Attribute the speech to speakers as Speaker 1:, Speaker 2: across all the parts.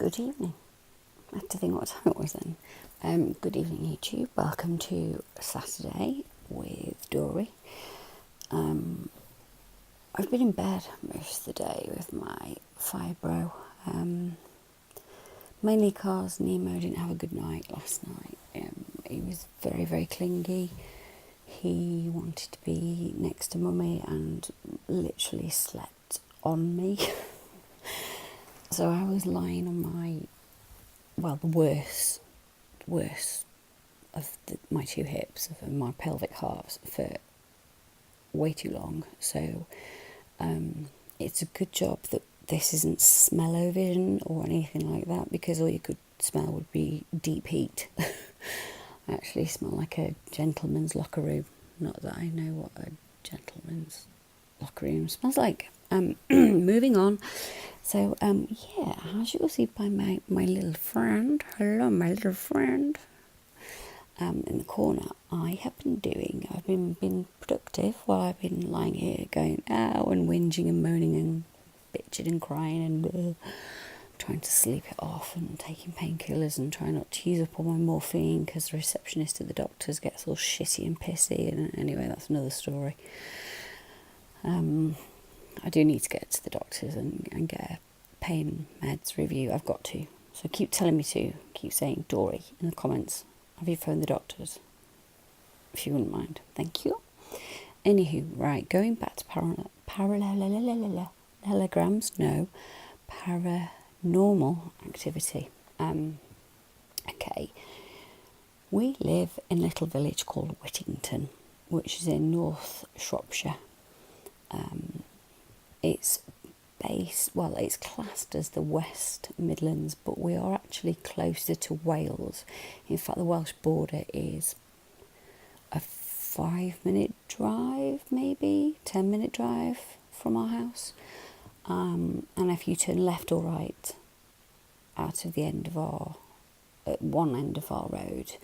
Speaker 1: Good evening. I had to think what time it was then. Good evening, YouTube. Welcome to Saturday with Dory. I've been in bed most of the day with my fibro. Mainly because Nemo didn't have a good night last night. He was very, very clingy. He wanted to be next to Mummy and literally slept on me. So I was lying on the worst of my two hips, of my pelvic halves, for way too long. So it's a good job that this isn't smell-o-vision or anything like that, because all you could smell would be deep heat. I actually smell like a gentleman's locker room. Not that I know what a gentleman's locker room smells like. Moving on. So, as you will see by my little friend, hello, my little friend, in the corner, I've been productive while I've been lying here going, ow, and whinging and moaning and bitching and crying and trying to sleep it off and taking painkillers and trying not to use up all my morphine because the receptionist at the doctor's gets all shitty and pissy. And anyway, that's another story. I do need to get to the doctors and get a pain meds review. I've got to. So keep telling me to. Keep saying, Dory, in the comments, have you phoned the doctors? If you wouldn't mind. Thank you. Anywho, right, going back to paranormal activity. Okay. We live in a little village called Whittington, which is in North Shropshire. It's classed as the West Midlands, but we are actually closer to Wales. In fact, the Welsh border is a 5-minute drive, maybe 10-minute drive from our house. And if you turn left or right out of at one end of our road,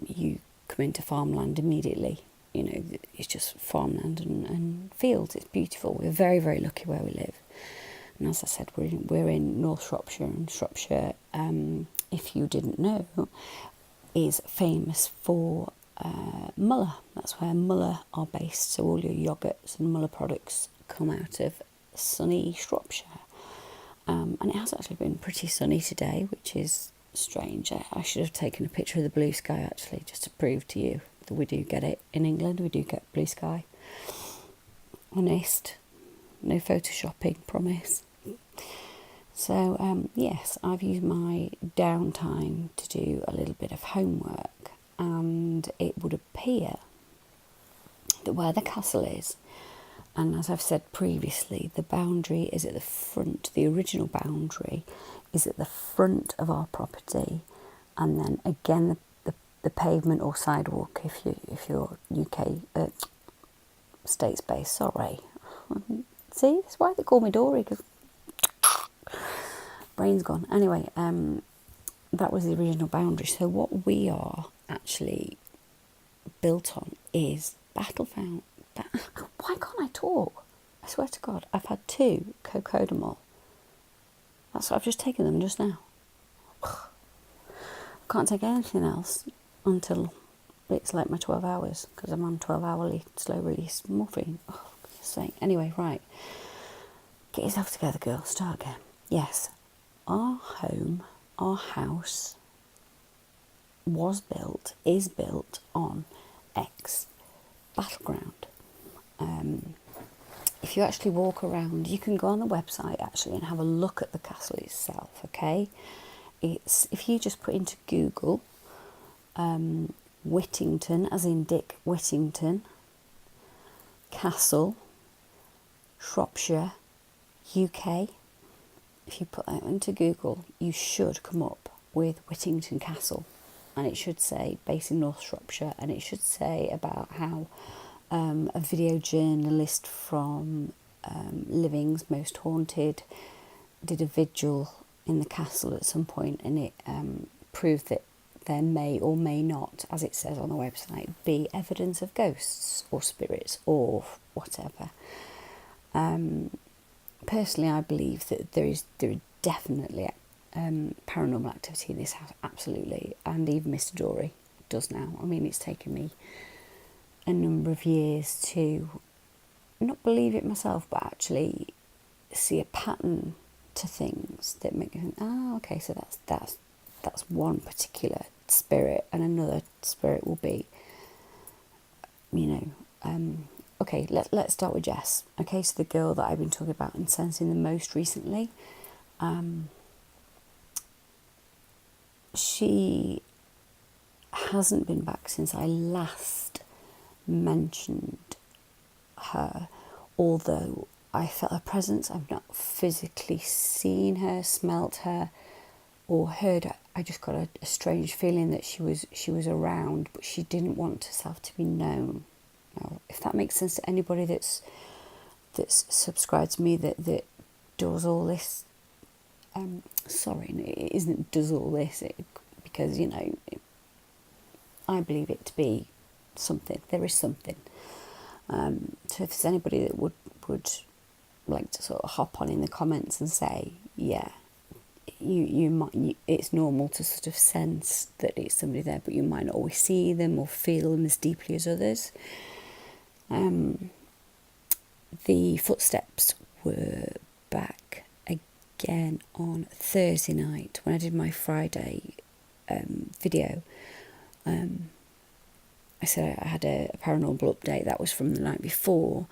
Speaker 1: you come into farmland immediately. You know, it's just farmland and fields. It's beautiful. We're very, very lucky where we live. And as I said, we're in North Shropshire, and Shropshire, if you didn't know, is famous for Muller. That's where Muller are based. So all your yogurts and Muller products come out of sunny Shropshire. And it has actually been pretty sunny today, which is strange. I should have taken a picture of the blue sky, actually, just to prove to you that we do get it in England. We do get blue sky. Honest. No photoshopping, promise. So, yes, I've used my downtime to do a little bit of homework, and it would appear that where the castle is, and as I've said previously, the boundary is at the front, the original boundary is at the front of our property, and then again the pavement or sidewalk, if you're UK States based, sorry. See, that's why they call me Dory, because brain's gone. Anyway, that was the original boundary. So what we are actually built on is Battlefound. Why can't I talk? I swear to God, I've had 2 Cocodamol. That's what I've just taken them just now. Can't take anything else until it's like my 12 hours, because I'm on 12-hourly slow release morphine. Oh, just saying. Anyway, right. Get yourself together, girl. Start again. Yes. Our house is built on ex-battleground. If you actually walk around, you can go on the website actually and have a look at the castle itself, okay? If you just put into Google Whittington, as in Dick Whittington, Castle, Shropshire, UK. If you put that into Google, you should come up with Whittington Castle, and it should say based in North Shropshire, and it should say about how a video journalist from Living's Most Haunted did a vigil in the castle at some point, and it proved that there may or may not, as it says on the website, be evidence of ghosts or spirits or whatever. Personally, I believe that there are definitely paranormal activity in this house, absolutely, and even Mr. Dory does now. I mean, it's taken me a number of years to not believe it myself, but actually see a pattern to things that make me think, oh, okay, so that's one particular spirit, and another spirit will be, okay, let's start with Jess. Okay, so the girl that I've been talking about and sensing the most recently, she hasn't been back since I last mentioned her, although I felt her presence. I've not physically seen her, smelt her, or heard her. I just got a strange feeling that she was around, but she didn't want herself to be known. Now, if that makes sense to anybody that's subscribed to me, that does all this. Sorry, it isn't does all this, because I believe it to be something. There is something. So if there's anybody that would like to sort of hop on in the comments and say, yeah, you might, it's normal to sort of sense that it's somebody there, but you might not always see them or feel them as deeply as others. The footsteps were back again on Thursday night when I did my Friday video. I said I had a paranormal update. That was from the night before.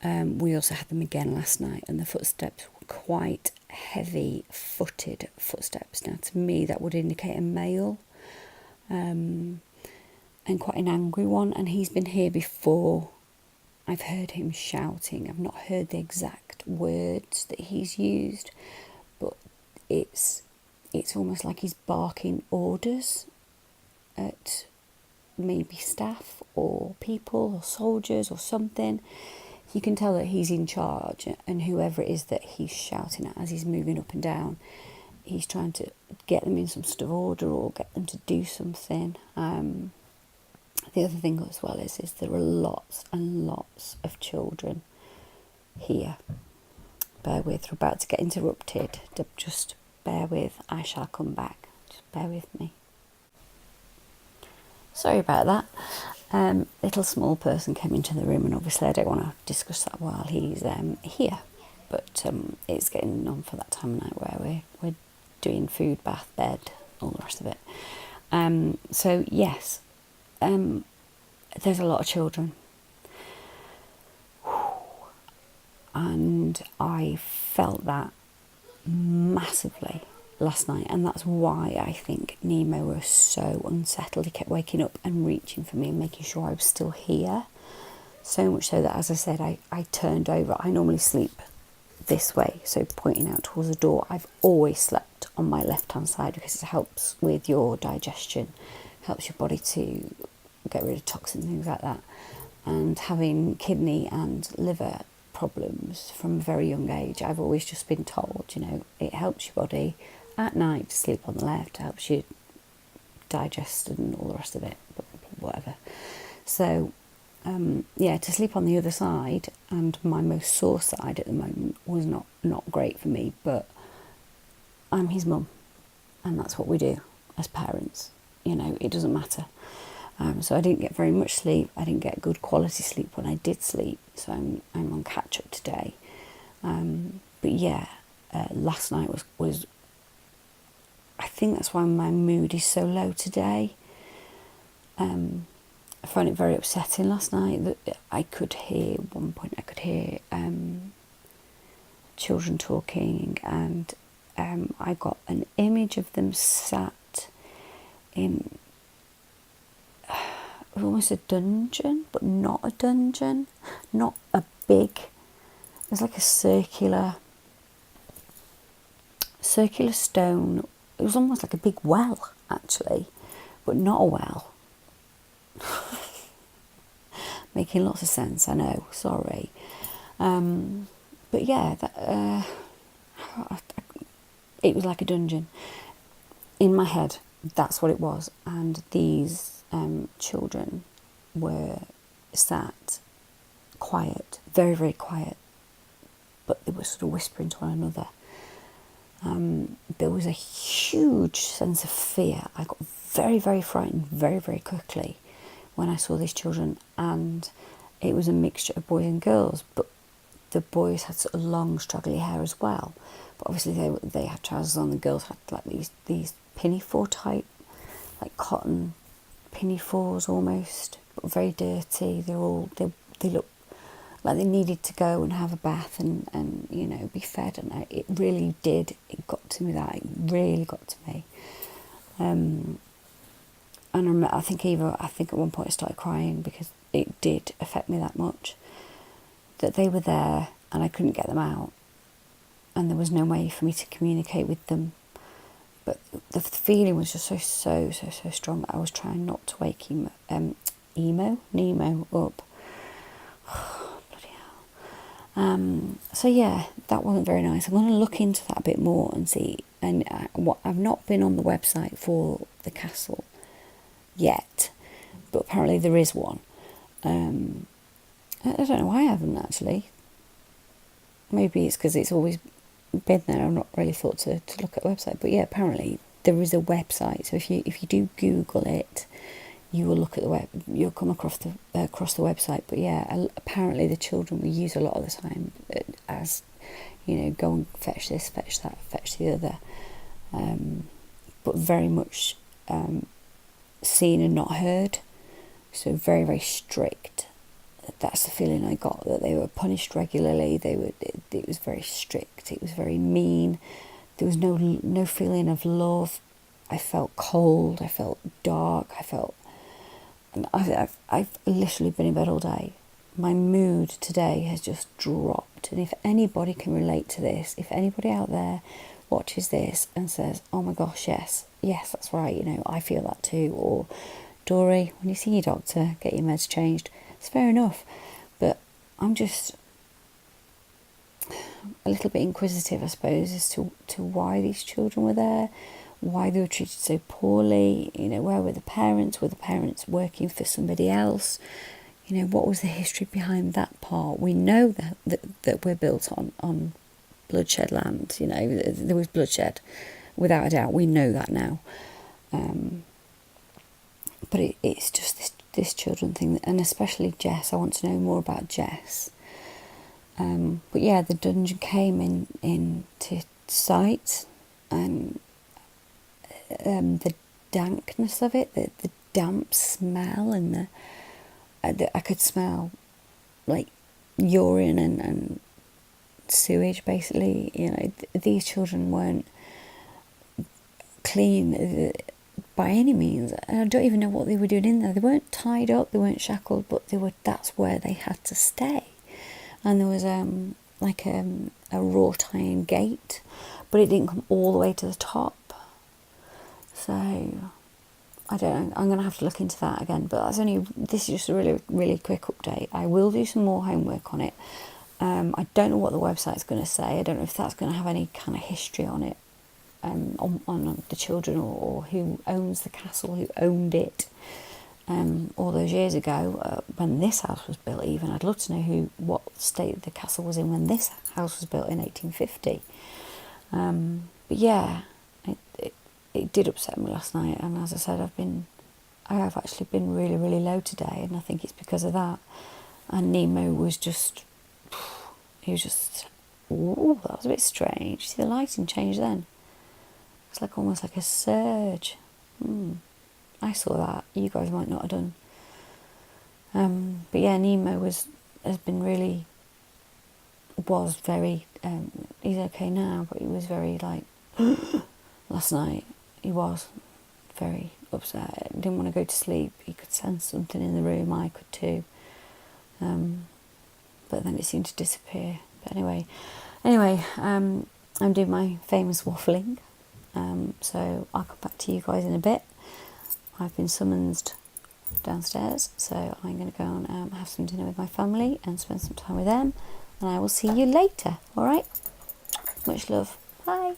Speaker 1: We also had them again last night, and the footsteps were quite heavy-footed footsteps. Now, to me, that would indicate a male, and quite an angry one. And he's been here before. I've heard him shouting. I've not heard the exact words that he's used, but it's almost like he's barking orders at maybe staff or people or soldiers or something. You can tell that he's in charge, and whoever it is that he's shouting at as he's moving up and down, he's trying to get them in some sort of order or get them to do something. The other thing as well is there are lots and lots of children here. Bear with, we're about to get interrupted. Just bear with, I shall come back. Just bear with me. Sorry about that. Little small person came into the room, and obviously I don't want to discuss that while he's here. But it's getting on for that time of night where we're doing food, bath, bed, all the rest of it. So yes, there's a lot of children. And I felt that massively last night, and that's why I think Nemo was so unsettled. He kept waking up and reaching for me and making sure I was still here. So much so that, as I said, I turned over. I normally sleep this way, so pointing out towards the door. I've always slept on my left-hand side because it helps with your digestion, helps your body to get rid of toxins and things like that. And having kidney and liver problems from a very young age, I've always just been told, it helps your body at night to sleep on the left, helps you digest and all the rest of it, but whatever. So, to sleep on the other side, and my most sore side at the moment, was not great for me, but I'm his mum, and that's what we do as parents. It doesn't matter. So I didn't get very much sleep. I didn't get good quality sleep when I did sleep, so I'm on catch up today. But yeah, last night was. I think that's why my mood is so low today. I found it very upsetting last night that I could hear, at one point I could hear children talking, and I got an image of them sat in almost a dungeon, but not a dungeon, not a big, it was like a circular stone. It was almost like a big well, actually, but not a well. Making lots of sense, I know, sorry. But yeah, it was like a dungeon. In my head, that's what it was. And these children were sat quiet, very, very quiet, but they were sort of whispering to one another. there was a huge sense of fear. I got very, very frightened very, very quickly when I saw these children, and it was a mixture of boys and girls, but the boys had sort of long, straggly hair as well. But obviously they had trousers on. The girls had like these pinafore type, like cotton pinafores almost, but very dirty. They looked like they needed to go and have a bath and you know, be fed. And it really did. It got to me. It really got to me. And I think at one point I started crying because it did affect me that much. That they were there and I couldn't get them out, and there was no way for me to communicate with them. But the feeling was just so strong that I was trying not to wake Nemo up. Bloody hell. So yeah, that wasn't very nice. I'm going to look into that a bit more and see. And I've not been on the website for the castle yet, but apparently there is one. I don't know why I haven't actually. Maybe it's because it's always been there. I've not really thought to look at the website. But yeah, apparently there is a website. So if you do Google it, you will look at the web. You'll come across the website. But yeah, apparently the children we use a lot of the time as, you know, go and fetch this, fetch that, fetch the other. But very much seen and not heard. So very, very strict. That's the feeling I got, that they were punished regularly. It was very strict. It was very mean. There was no feeling of love. I felt cold. I felt dark. And I've literally been in bed all day. My mood today has just dropped. And if anybody can relate to this, if anybody out there watches this and says, "Oh my gosh, yes, that's right, you know, I feel that too," or "Dory, when you see your doctor, get your meds changed," it's fair enough. But I'm just a little bit inquisitive, I suppose, as to why these children were there, why they were treated so poorly. You know, where were the parents? Were the parents working for somebody else? You know, what was the history behind that part? We know that we're built on bloodshed land. You know, there was bloodshed, without a doubt. We know that now. But it's just this children thing, and especially Jess. I want to know more about Jess. But yeah, the dungeon came into sight, and the dankness of it, the damp smell, and I could smell like urine and sewage, basically. You know, these children weren't clean by any means. I don't even know what they were doing in there. They weren't tied up, they weren't shackled, but that's where they had to stay. And there was like a wrought iron gate, but it didn't come all the way to the top. So I don't know. I'm going to have to look into that again. But this is just a really, really quick update. I will do some more homework on it. I don't know what the website's going to say. I don't know if that's going to have any kind of history on it, on the children, or who owns the castle, who owned it all those years ago, when this house was built. Even I'd love to know what state the castle was in when this house was built in 1850. But yeah, it did upset me last night, and as I said, I have actually been really, really low today, and I think it's because of that. And Nemo was just, ooh, that was a bit strange. See the lighting change then? It's like almost like a surge. I saw that. You guys might not have done. But yeah, Nemo was very. He's okay now, but he was very like last night. He was very upset. He didn't want to go to sleep. He could sense something in the room. I could too. But then it seemed to disappear. But anyway, I'm doing my famous waffling. So I'll come back to you guys in a bit. I've been summoned downstairs, so I'm going to go and have some dinner with my family and spend some time with them. And I will see you later. All right? Much love. Bye.